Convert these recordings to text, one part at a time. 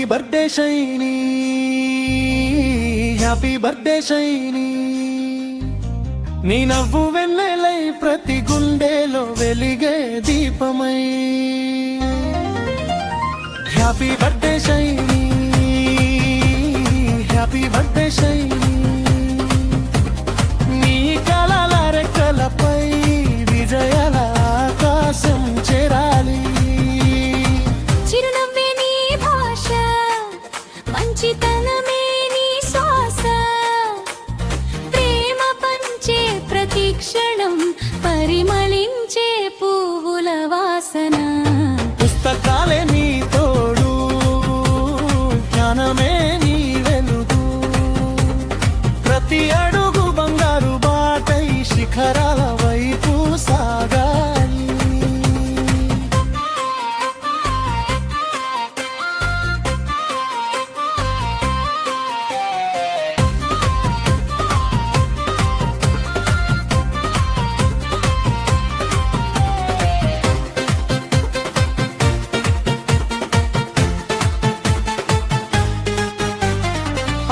Birthday Shiny, happy birthday Shiny. నీ నవ్వు వెన్నెలై ప్రతి గుండెలో వెలిగే దీపమై. Happy birthday Shiny, happy birthday Shiny. నీ కలల రెక్కలపై విజయాల ఆకాశం చేరాలి. చిరునవ్వే నీ భాష, మంచితనమే నీ శ్వాస. ప్రేమ పంచే ప్రతి క్షణం పరిమళించే పువ్వుల వాసన. పుస్తకాలే నీ తోడు, జ్ఞానమే నీ వెలుగు. ప్రతి అడుగు బంగారు బాటై శిఖరాల వైపు సాగాలి.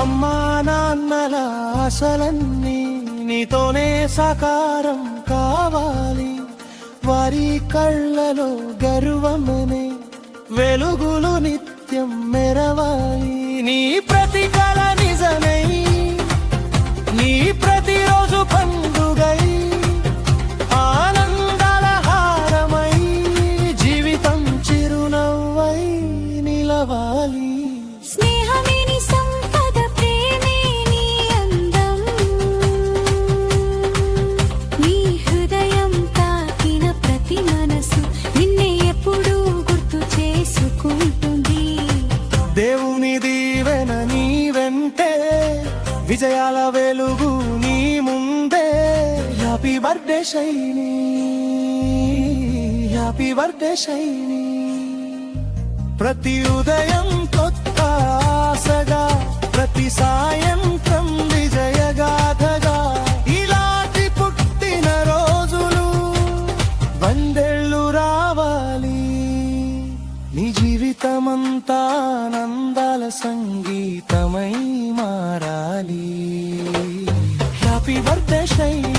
అమ్మా నాన్నల ఆశలన్నీ నీతోనే సాకారం కావాలి. వారి కళ్ళలో గర్వమనే వెలుగులు నిత్యం మెరవాలి. నీ ప్రతి కల నిజమై, నీ ప్రతిరోజు పండుగై, ఆనందాల హారమై, జీవితం చిరునవ్వై నిలవాలి. స్నేహమే నీ సంపద, ప్రేమే నీ అందం. నీ హృదయం తాకిన ప్రతి మనసు నిన్నే ఎప్పుడూ గుర్తు చేసుకుంటుంది. దేవుని దీవెన నీ వెంటే, విజయాల వెలుగు నీ ముందే. Happy birthday Shiny, happy birthday shiny. ప్రతి ఉదయం కొత్త ఆశగా, ప్రతి సాయంత్రం విజయగాథగా. ఇలాంటి పుట్టిన రోజులు వందేళ్ళు రావాలి. నీ జీవితమంతా ఆనందాల సంగీతమై మారాలి. Happy birthday shiny.